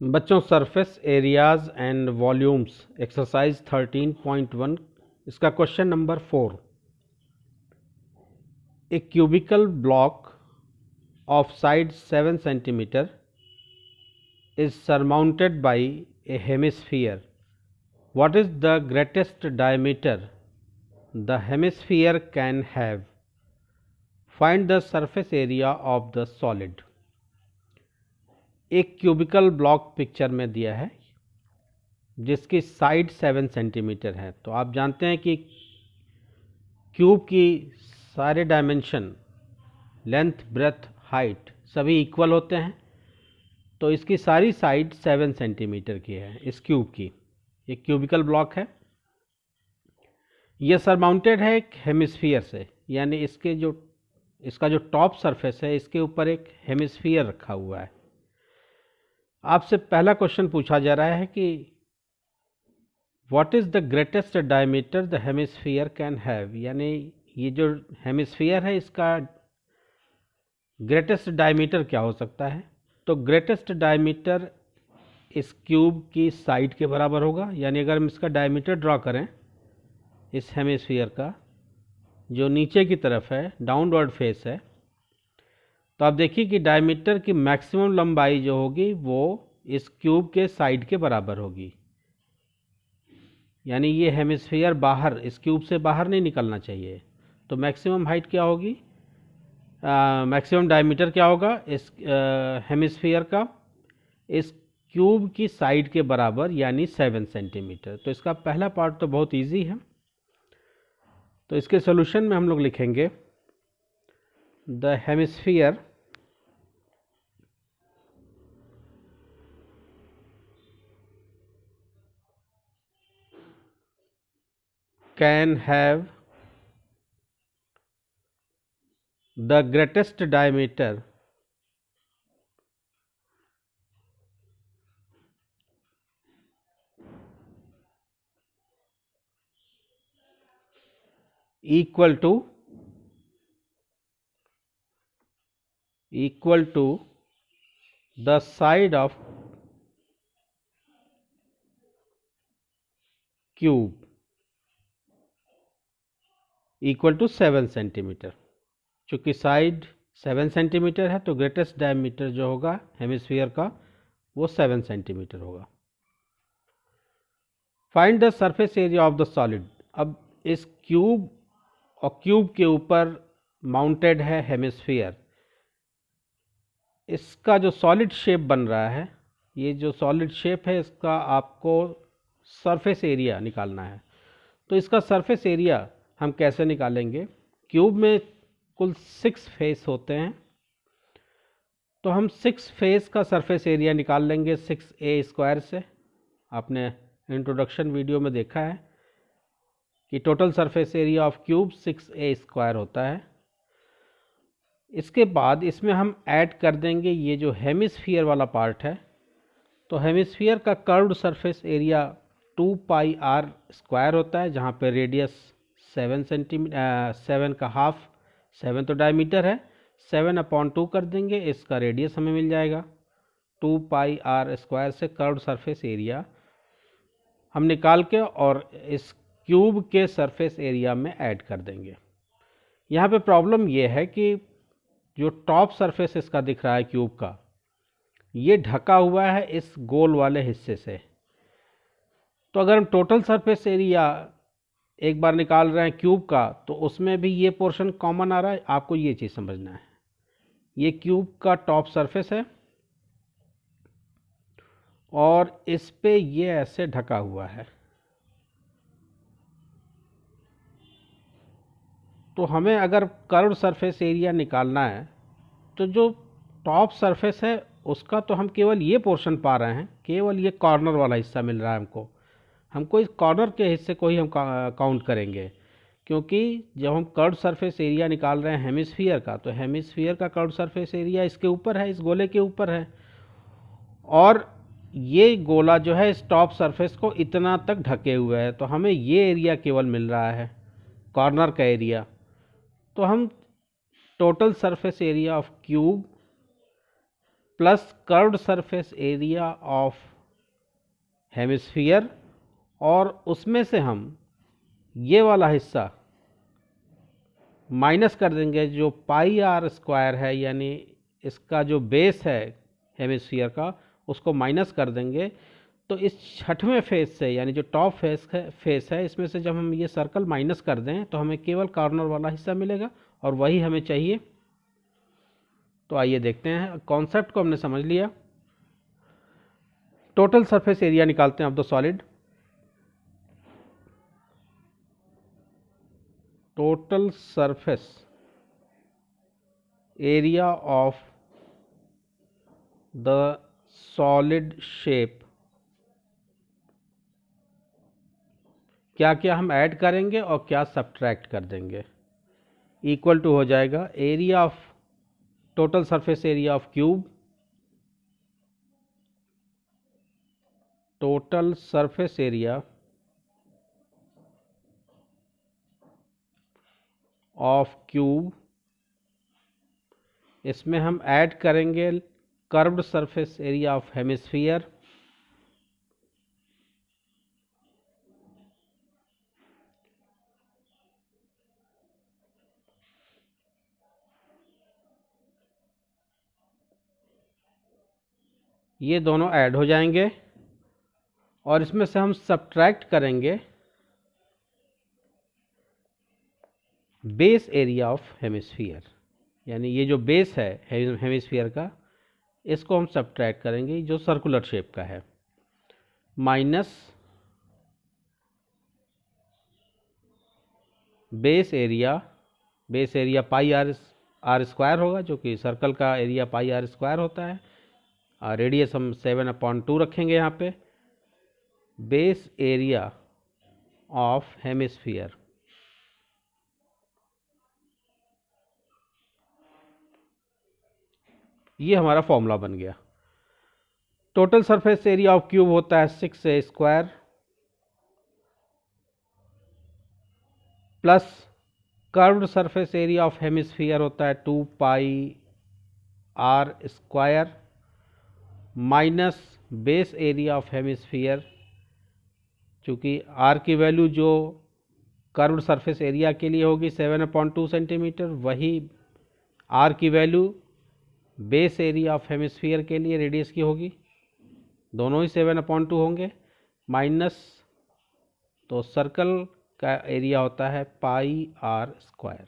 बच्चों, surface areas and volumes exercise 13.1 इसका question number 4। A cubical block of side 7 centimetre is surmounted by a hemisphere. What is the greatest diameter the hemisphere can have? Find the surface area of the solid. एक cubical block picture में दिया है जिसकी side 7 centimetre है। तो आप जानते हैं कि क्यूब की सारे डायमेंशन लेंथ, ब्रेथ, हाइट सभी इक्वल होते हैं। तो इसकी सारी साइड 7 सेंटीमीटर की है। इस क्यूब की एक क्यूबिकल ब्लॉक है। यह सरमाउंटेड है एक हेमिस्फीयर से, यानी इसका जो टॉप सरफेस है इसके ऊपर एक हेमिस्फीयर रखा हुआ है। आपसे पहला क्वेश्चन पूछा जा रहा है कि what is the greatest diameter the hemisphere can have, यानी ये जो हेमिस्फीयर है इसका ग्रेटेस्ट डायमीटर क्या हो सकता है। तो ग्रेटेस्ट डायमीटर इस क्यूब की साइड के बराबर होगा, यानी अगर हम इसका डायमीटर ड्रॉ करें इस हेमिस्फीयर का जो नीचे की तरफ है, डाउनवर्ड फेस है, तो आप देखिए कि डायमीटर की मैक्सिमम लंबाई जो होगी वो इस क्यूब के साइड के बराबर होगी। यानी ये हेमिस्फीयर बाहर, इस क्यूब से बाहर नहीं निकलना चाहिए। तो मैक्सिमम हाइट क्या होगी, मैक्सिमम डायमीटर क्या होगा इस हेमिस्फीयर का, इस क्यूब की साइड के बराबर, यानी 7 सेंटीमीटर। तो इसका पहला पार्ट तो बहुत इजी है। तो इसके सॉल्यूशन में हम लोग लिखेंगे the hemisphere can have the greatest diameter equal to the side of cube equal to 7 centimetre. चूँकि साइड 7 सेंटीमीटर है तो ग्रेटेस्ट डायमीटर जो होगा हेमिस्फीयर का वो 7 सेंटीमीटर होगा। Find the surface area of the solid. अब इस क्यूब और क्यूब के ऊपर माउंटेड है हेमिस्फीयर, इसका जो सॉलिड शेप बन रहा है, ये जो सॉलिड शेप है इसका आपको सरफेस एरिया निकालना है। तो इसका सरफेस एरिया हम कैसे निकालेंगे। क्यूब में कुल 6 फेस होते हैं, तो हम 6 फेस का सरफेस एरिया निकाल लेंगे 6a² से। आपने इंट्रोडक्शन वीडियो में देखा है कि total surface area of cube 6a² होता है। इसके बाद इसमें हम ऐड कर देंगे ये जो हेमिस्फीयर वाला पार्ट है। तो हेमिस्फीयर का कर्व्ड सरफेस एरिया 2πr² होता है, जहाँ पे रेडियस 7 सेंटीमीटर, 7 का हाफ, 7 तो डायमीटर है, 7/2 कर देंगे, इसका रेडियस हमें मिल जाएगा। 2πr² से कर्व्ड सरफेस एरिया हम निकाल के और इस क्यूब के सरफेस एरिया में ऐड कर देंगे। यहाँ पे प्रॉब्लम ये है कि जो टॉप सरफेस इसका दिख रहा है क्यूब का, ये ढका हुआ है इस गोल वाले हिस्से से। तो अगर हम टोटल सरफेस एरिया एक बार निकाल रहे हैं क्यूब का, तो उसमें भी ये पोर्शन कॉमन आ रहा है। आपको ये चीज़ समझना है, ये क्यूब का टॉप सरफेस है और इस पे ये ऐसे ढका हुआ है। तो हमें अगर कर्व्ड सरफेस एरिया निकालना है तो जो टॉप सरफेस है उसका तो हम केवल ये पोर्शन पा रहे हैं, केवल ये कॉर्नर वाला हिस्सा मिल रहा है हमको इस कॉर्नर के हिस्से को ही हम काउंट करेंगे, क्योंकि जब हम कर्व्ड सरफेस एरिया निकाल रहे हैं हेमिस्फीयर का, तो हेमिस्फीयर का कर्व्ड सरफेस एरिया इसके ऊपर है, इस गोले के ऊपर है, और ये गोला जो है इस टॉप सरफेस को इतना तक ढके हुए है। तो हमें ये एरिया केवल मिल रहा है, कॉर्नर का एरिया। तो हम total surface area of cube plus curved surface area of hemisphere, और उसमें से हम ये वाला हिस्सा माइनस कर देंगे जो पाई आर स्क्वायर है, यानी इसका जो बेस है हेमिस्फीयर का उसको माइनस कर देंगे। तो इस छठवें फेस से, यानी जो टॉप फेस है इसमें से जब हम ये सर्कल माइनस कर दें तो हमें केवल कॉर्नर वाला हिस्सा मिलेगा, और वही हमें चाहिए। तो आइए देखते हैं, कॉन्सेप्ट को हमने समझ लिया। टोटल सरफेस एरिया निकालते हैं of the solid. Total surface area of the solid shape, क्या क्या हम ऐड करेंगे और क्या सब्ट्रैक्ट कर देंगे, इक्वल टू हो जाएगा area of total surface area of cube, total surface area of cube, इसमें हम ऐड करेंगे curved surface area of hemisphere, ये दोनों ऐड हो जाएंगे, और इसमें से हम सब्ट्रैक्ट करेंगे बेस एरिया ऑफ हेमिस्फीयर, यानी ये जो बेस है हेमिस्फीयर का, इसको हम सब्ट्रैक्ट करेंगे जो सर्कुलर शेप का है, minus base area pi r square होगा, जो कि सर्कल का एरिया पाई आर स्क्वायर होता है, और रेडियस हम 7/2 रखेंगे यहाँ पे, बेस एरिया ऑफ हेमिस्फीयर। ये हमारा फॉर्मूला बन गया। Total surface area of cube होता है 6a square plus curved surface area of hemisphere होता है 2 pi r square minus base area of hemisphere, चूँकि आर की वैल्यू जो कर्व्ड सरफेस एरिया के लिए होगी 7/2 सेंटीमीटर, वही आर की value base area of hemisphere के लिए रेडियस की होगी, दोनों ही 7/2 होंगे, माइनस, तो सर्कल का एरिया होता है pi r square,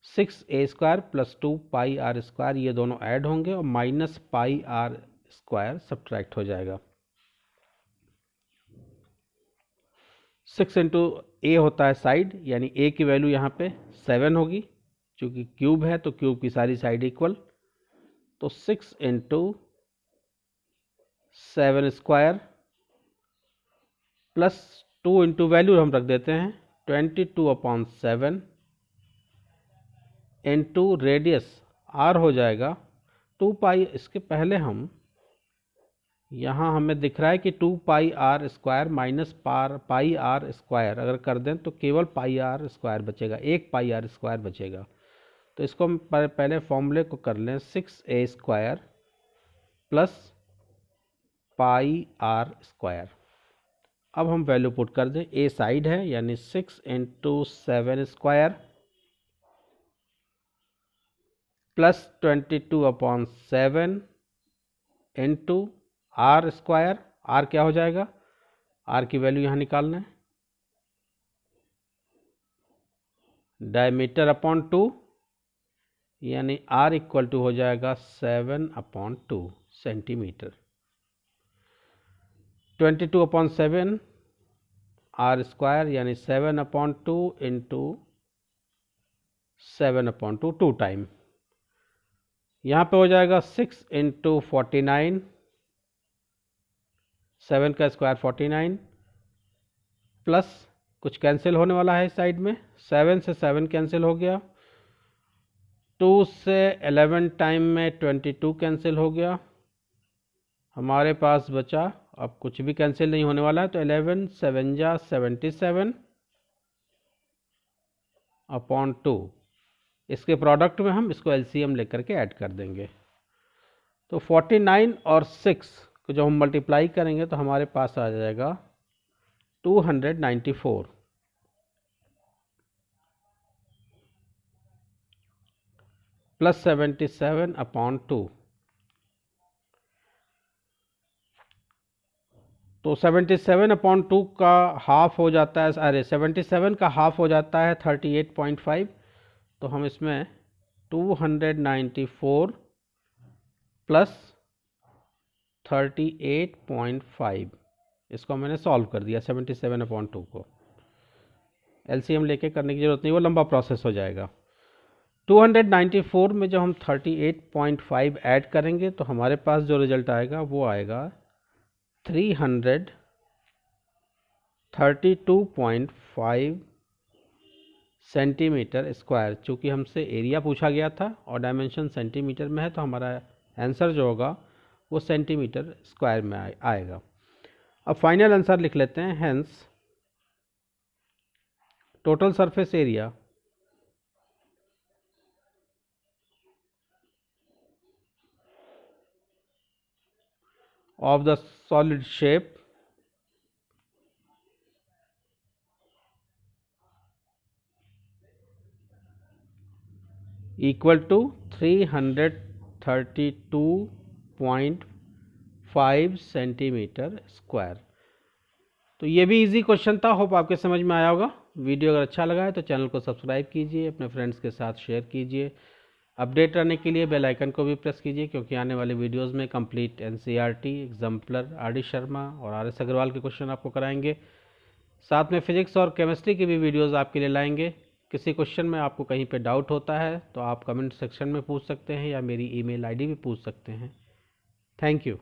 6a square plus 2 pi r square, ये दोनों ऐड होंगे और minus pi r square subtract हो जाएगा। 6 इंटू ए होता है साइड, यानी ए की वैल्यू यहाँ पे 7 होगी, चूँकि क्यूब है तो क्यूब की सारी साइड इक्वल, तो 6 into 7 square plus 2 into value हम रख देते हैं 22/7 इंटू रेडियस आर हो जाएगा 2 पाई। इसके पहले हम यहाँ हमें दिख रहा है कि 2 pi r square minus pi r square अगर कर दें तो केवल पाई आर स्क्वायर बचेगा, 1 पाई आर स्क्वायर बचेगा। तो इसको हम पहले फॉर्मूले को कर लें, 6a square plus pi r square. अब हम वैल्यू पुट कर दें, ए साइड है यानी 6 into 7 square plus 22/7 into r square, r क्या हो जाएगा, आर की वैल्यू यहाँ निकालना है, डायमीटर अपॉन 2, यानी आर इक्वल टू हो जाएगा 7/2 सेंटीमीटर। 22/7 आर स्क्वायर यानी 7/2 इंटू 7/2 2 टाइम, यहाँ पे हो जाएगा 6 इंटू 49, 7 का स्क्वायर 49 प्लस कुछ कैंसिल होने वाला है इस साइड में, 7 से 7 कैंसिल हो गया, 2 से 11 टाइम में 22 कैंसिल हो गया, हमारे पास बचा, अब कुछ भी कैंसिल नहीं होने वाला है, तो 11 7 जा 77/2, इसके प्रोडक्ट में हम इसको एलसीएम लेकर के ऐड कर देंगे। तो 49 और 6 को जब हम मल्टीप्लाई करेंगे तो हमारे पास आ जाएगा 294 प्लस 77/2। तो 77/2 का हाफ हो जाता है, अरे 77 का हाफ हो जाता है 38.5। तो हम इसमें 294 प्लस 38.5 इसको मैंने सॉल्व कर दिया 77/2 को। एलसीएम लेके करने की ज़रूरत नहीं, वो लंबा प्रोसेस हो जाएगा। 294 में जब हम 38.5 ऐड करेंगे तो हमारे पास जो रिजल्ट आएगा वो आएगा 332.5 सेंटीमीटर स्क्वायर। चूँकि हमसे एरिया पूछा गया था और डायमेंशन सेंटीमीटर में है तो हमारा आंसर जो होगा वो सेंटीमीटर स्क्वायर में आएगा। अब फाइनल आंसर लिख लेते हैं। Hence total surface area of the solid shape equal to 332.5 centimetre square. तो ये भी इजी क्वेश्चन था, होप आपके समझ में आया होगा। वीडियो अगर अच्छा लगा है तो चैनल को सब्सक्राइब कीजिए, अपने फ्रेंड्स के साथ शेयर कीजिए। अपडेट रहने के लिए बेल आइकन को भी प्रेस कीजिए, क्योंकि आने वाले वीडियोस में complete NCERT, exemplar, RD. Sharma और आर.एस. अग्रवाल के क्वेश्चन आपको कराएंगे। साथ में फिजिक्स और केमिस्ट्री की भी वीडियोस आपके लिए लाएंगे। किसी क्वेश्चन में आपको कहीं पे डाउट होता है तो आप कमेंट सेक्शन में पूछ सकते हैं या मेरी ईमेल आईडी भी पूछ सकते हैं। Thank you.